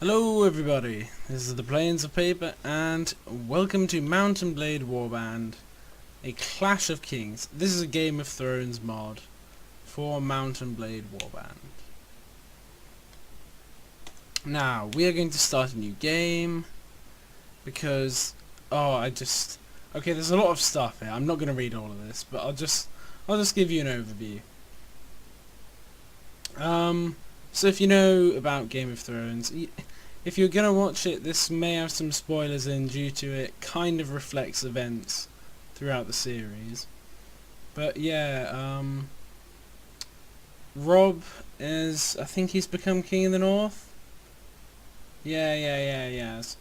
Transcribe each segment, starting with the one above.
Hello everybody, this is the Plains of Paper and welcome to Mount and Blade Warband, a Clash of Kings. This is a Game of Thrones mod for Mount and Blade Warband. Now, we are going to start a new game because, okay, there's a lot of stuff here. I'm not going to read all of this, but I'll just give you an overview. So if you know about Game of Thrones, if you're gonna watch it, this may have some spoilers in due to it kind of reflects events throughout the series. But yeah, Rob I think he's become king in the north. Yes.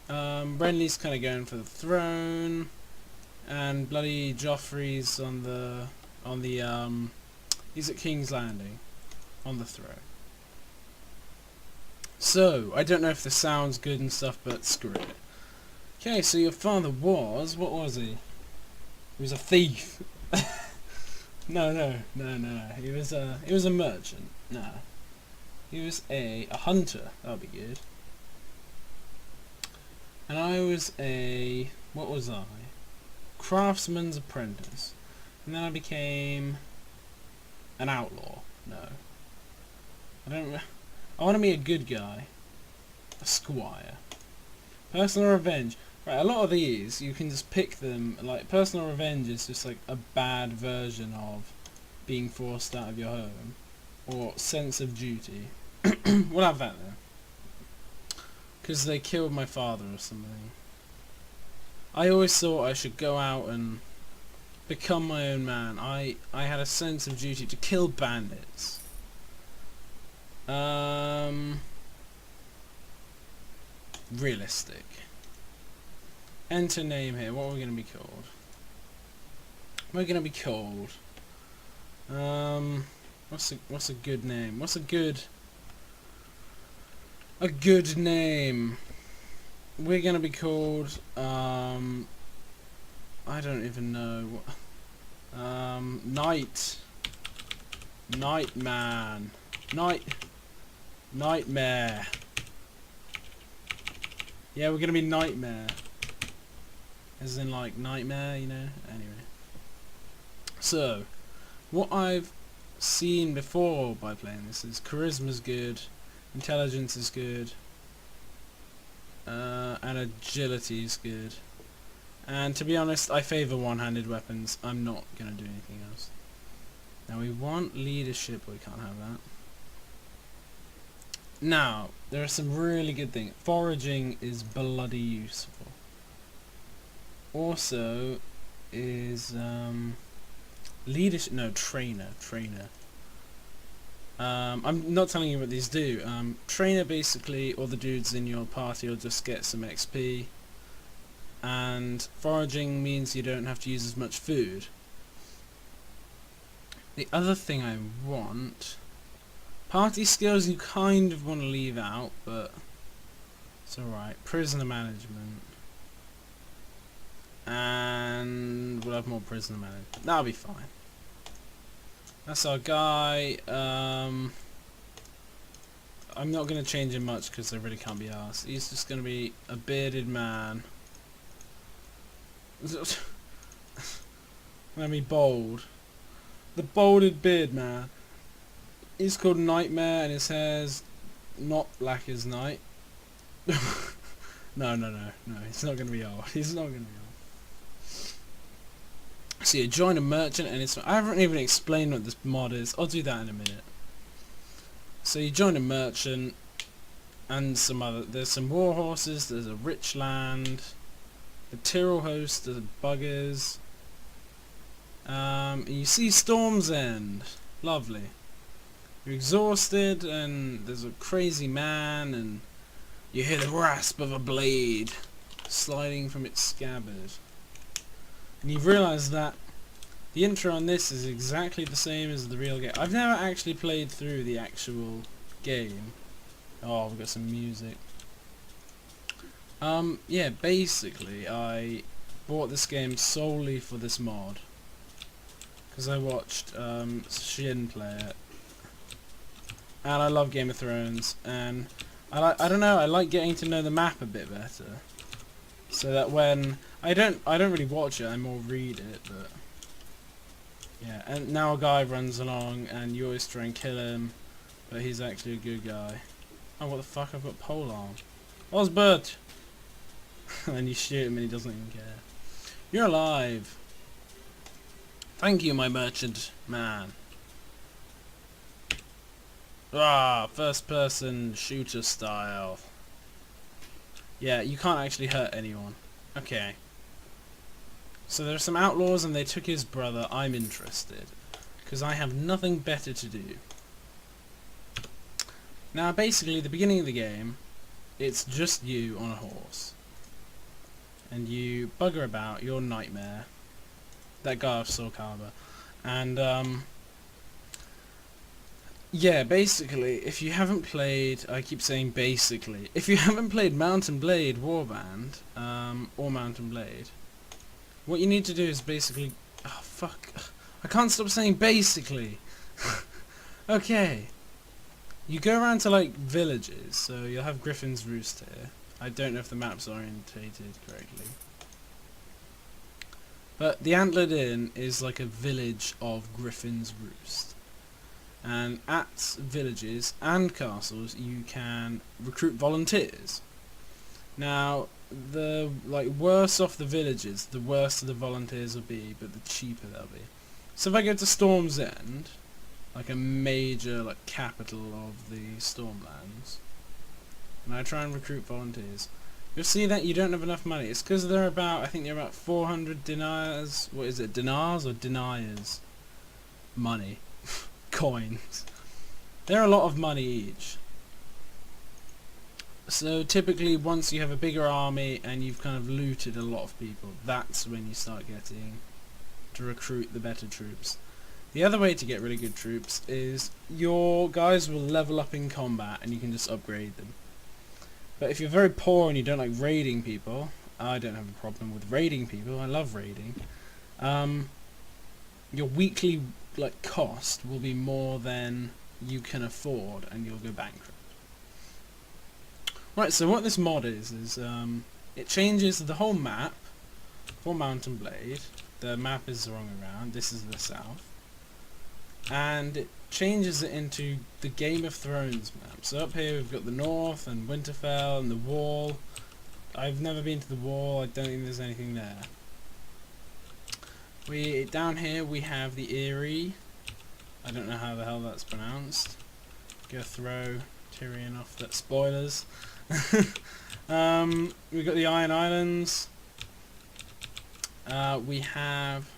Renly's kind of going for the throne, and bloody Joffrey's he's at King's Landing, on the throne. So, I don't know if this sounds good and stuff, but screw it. Okay, so your father was... what was he? He was a thief. No. He was a merchant. No. He was a hunter. That would be good. And I was a... what was I? Craftsman's apprentice. And then I became... an outlaw. No. I don't... I want to be a good guy. A squire. Personal revenge. Right, a lot of these, you can just pick them. Like, personal revenge is just like a bad version of being forced out of your home. Or sense of duty. We'll have that then. Because they killed my father or something. I always thought I should go out and become my own man. I had a sense of duty to kill bandits. Realistic. Enter name here. What are we going to be called? We're going to be called... what's a good name? What's a good name? We're going to be called... I don't even know. Nightman. Nightmare. Yeah, we're gonna be Nightmare. As in like nightmare, you know? Anyway. So, what I've seen before by playing this is charisma's good, intelligence is good, and agility is good. And to be honest, I favour one-handed weapons. I'm not gonna do anything else. Now we want leadership, but we can't have that. Now, there are some really good things. Foraging is bloody useful. Also, is leadership. No, trainer. I'm not telling you what these do. Trainer, basically, all the dudes in your party will just get some XP. And foraging means you don't have to use as much food. The other thing I want... party skills you kind of want to leave out, but it's alright. Prisoner management. And we'll have more prisoner management. That'll be fine. That's our guy. I'm not going to change him much because I really can't be arsed. He's just going to be a bearded man. Let me bold. The bolded beard man. He's called Nightmare and his hair's not black as night. No, he's not going to be old. He's not going to be old. So you join a merchant and I haven't even explained what this mod is. I'll do that in a minute. So you join a merchant and there's some war horses, there's a rich land, the Tyrrell host, there's buggers. You see Storm's End. Lovely. You're exhausted and there's a crazy man and you hear the rasp of a blade sliding from its scabbard. And you've realised that the intro on this is exactly the same as the real game. I've never actually played through the actual game. Oh, we've got some music. Yeah, basically I bought this game solely for this mod. Because I watched Shin play it. And I love Game of Thrones, and I don't know, I like getting to know the map a bit better. So that when I don't really watch it, I more read it, but yeah, and now a guy runs along and you always try and kill him, but he's actually a good guy. Oh, what the fuck, I've got pole arm. Osbert! And you shoot him and he doesn't even care. You're alive! Thank you, my merchant man. Ah, first person shooter style. Yeah, you can't actually hurt anyone. Okay. So there are some outlaws and they took his brother. I'm interested. Because I have nothing better to do. Now basically, the beginning of the game, it's just you on a horse. And you bugger about, you're Nightmare. That guy off Soul Calibur. And yeah, basically, if you haven't played, I keep saying basically, if you haven't played Mount and Blade Warband, or Mount and Blade, what you need to do is basically, oh fuck, I can't stop saying basically. Okay, you go around to like villages, so you'll have Griffin's Roost here. I don't know if the map's orientated correctly. But the Antlered Inn is like a village of Griffin's Roost. And at villages and castles you can recruit volunteers. Now, the worse off the villages, the worse the volunteers will be, but the cheaper they'll be. So if I go to Storm's End, like a major capital of the Stormlands, and I try and recruit volunteers, you'll see that you don't have enough money. It's because they're about, I think they're about 400 dinars. What is it, dinars or deniers? Money. Coins. They're a lot of money each. So typically once you have a bigger army and you've kind of looted a lot of people, that's when you start getting to recruit the better troops. The other way to get really good troops is your guys will level up in combat and you can just upgrade them. But if you're very poor and you don't like raiding people, I don't have a problem with raiding people, I love raiding, your weekly cost will be more than you can afford and you'll go bankrupt. Right, so what this mod is it changes the whole map for Mount and Blade. The map is the wrong way around, this is the south. And it changes it into the Game of Thrones map. So up here we've got the North and Winterfell and the Wall. I've never been to the Wall, I don't think there's anything there. Down here we have the Eyrie. I don't know how the hell that's pronounced. Go throw Tyrion off that spoilers. We've got the Iron Islands. We have,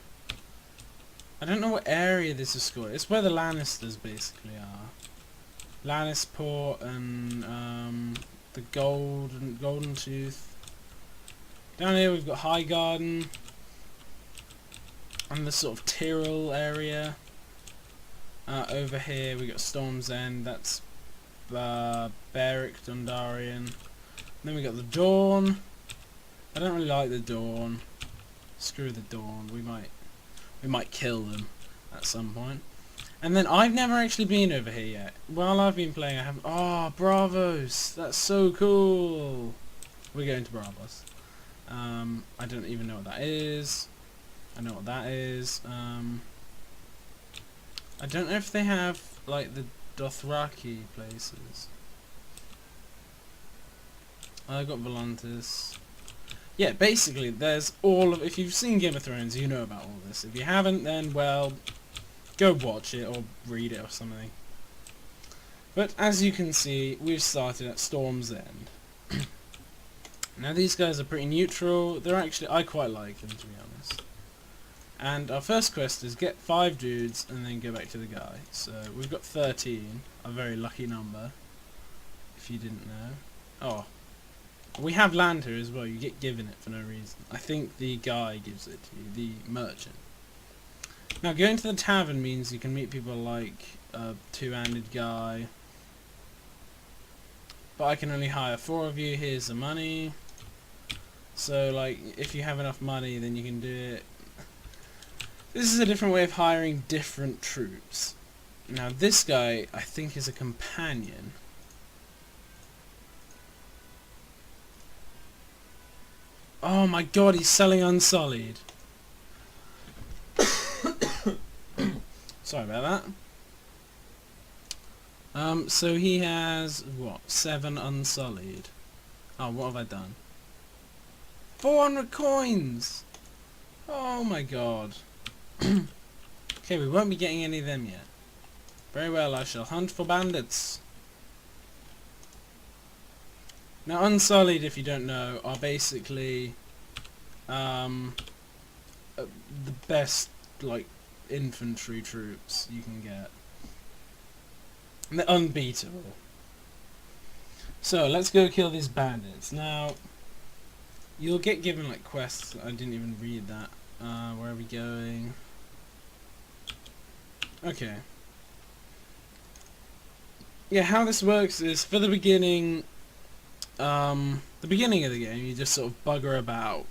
I don't know what area this is called. It's where the Lannisters basically are. Lannisport and the Golden Tooth. Down here we've got Highgarden. And the sort of Tyrrell area. Over here we got Storm's End, that's Beric Dondarrion. Then we got the Dawn. I don't really like the Dawn. Screw the Dawn. We might kill them at some point. And then I've never actually been over here yet. While I've been playing I haven't. Oh, Bravos! That's so cool! We're going to Bravos. I don't even know what that is. I know what that is. I don't know if they have the Dothraki places. I got Volantis. Yeah, basically there's all of, if you've seen Game of Thrones you know about all this. If you haven't, then well, go watch it or read it or something. But as you can see, we've started at Storm's End. Now these guys are pretty neutral. They're actually, I quite like them, to be honest. And our first quest is get 5 dudes and then go back to the guy. So we've got 13, a very lucky number, if you didn't know. Oh, we have land here as well, you get given it for no reason. I think the guy gives it to you, the merchant. Now going to the tavern means you can meet people like a two-handed guy. But I can only hire 4 of you, here's the money. So if you have enough money then you can do it. This is a different way of hiring different troops. Now this guy, I think, is a companion. Oh my god, he's selling Unsullied. Sorry about that. So he has, what, 7 Unsullied. Oh, what have I done? 400 coins! Oh my god. Okay, we won't be getting any of them yet. Very well, I shall hunt for bandits. Now, Unsullied, if you don't know, are basically the best, like, infantry troops you can get. And they're unbeatable. So, let's go kill these bandits. Now, you'll get given, like, quests. I didn't even read that. Where are we going? Okay. Yeah, how this works is, for the beginning of the game, you just sort of bugger about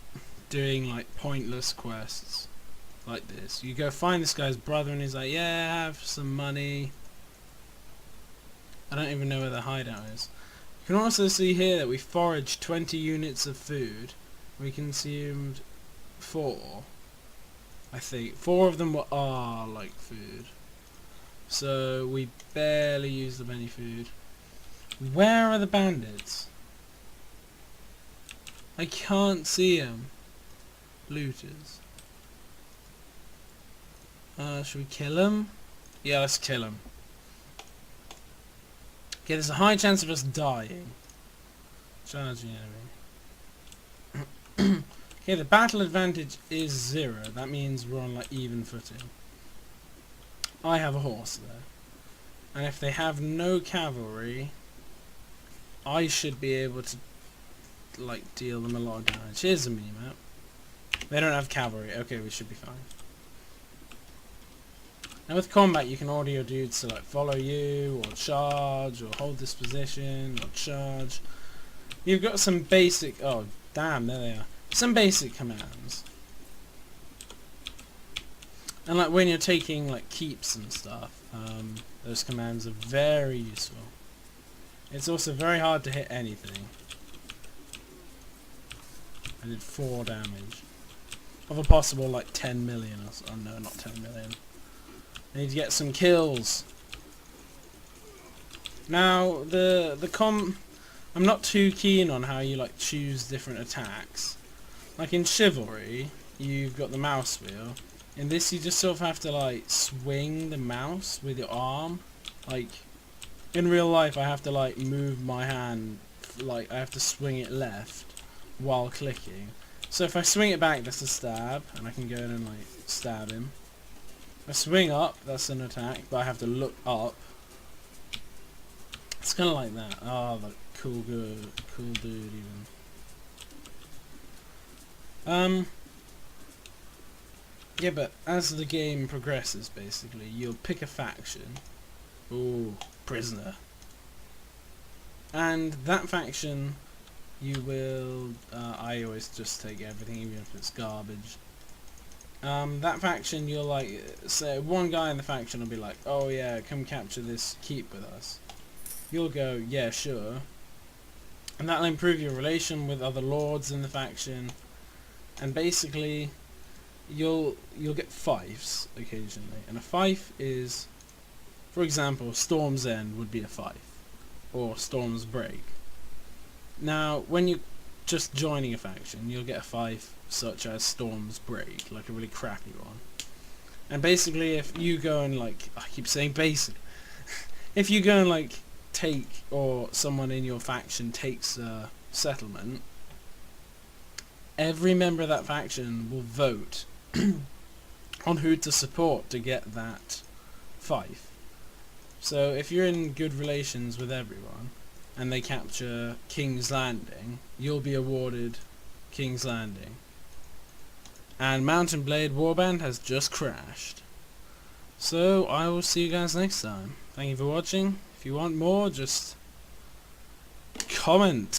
doing, like, pointless quests like this. You go find this guy's brother and he's like, yeah, I have some money. I don't even know where the hideout is. You can also see here that we foraged 20 units of food. We consumed 4, I think. 4 of them are like food. So we barely used up any food. Where are the bandits? I can't see them. Looters. Should we kill him? Yeah, let's kill him. Okay, there's a high chance of us dying. Charging enemy. Okay, the battle advantage is 0. That means we're on like even footing. I have a horse there. And if they have no cavalry, I should be able to like deal them a lot of damage. Here's a mini-map. They don't have cavalry. Okay, we should be fine. Now with combat, you can order your dudes to like follow you, or charge, or hold this position, or charge. You've got some basic... Oh, damn, there they are. Some basic commands. And like when you're taking like keeps and stuff, those commands are very useful. It's also very hard to hit anything. I did 4 damage. Of a possible like 10 million or so. Oh no, not 10 million. I need to get some kills. Now, I'm not too keen on how you like choose different attacks. Like in Chivalry, you've got the mouse wheel. In this, you just sort of have to like swing the mouse with your arm. Like in real life, I have to like move my hand, like I have to swing it left while clicking. So if I swing it back, that's a stab, and I can go in and like stab him. If I swing up, that's an attack, but I have to look up. It's kind of like that. Oh, the cool dude even. Yeah, but as the game progresses, basically, you'll pick a faction. Ooh, prisoner. And that faction, you will... I always just take everything, even if it's garbage. That faction, you'll like... Say, one guy in the faction will be like, oh yeah, come capture this keep with us. You'll go, yeah, sure. And that'll improve your relation with other lords in the faction. And basically... You'll get fiefs occasionally, and a fief is, for example, Storm's End would be a fief, or Storm's Break. Now, when you're just joining a faction, you'll get a fief such as Storm's Break, like a really crappy one. And basically, if you go and like, I keep saying basic, if you go and like take, or someone in your faction takes a settlement, every member of that faction will vote on who to support to get that fief. So if you're in good relations with everyone and they capture King's Landing, you'll be awarded King's Landing. And Mountain Blade Warband has just crashed. So I will see you guys next time. Thank you for watching. If you want more, just comment.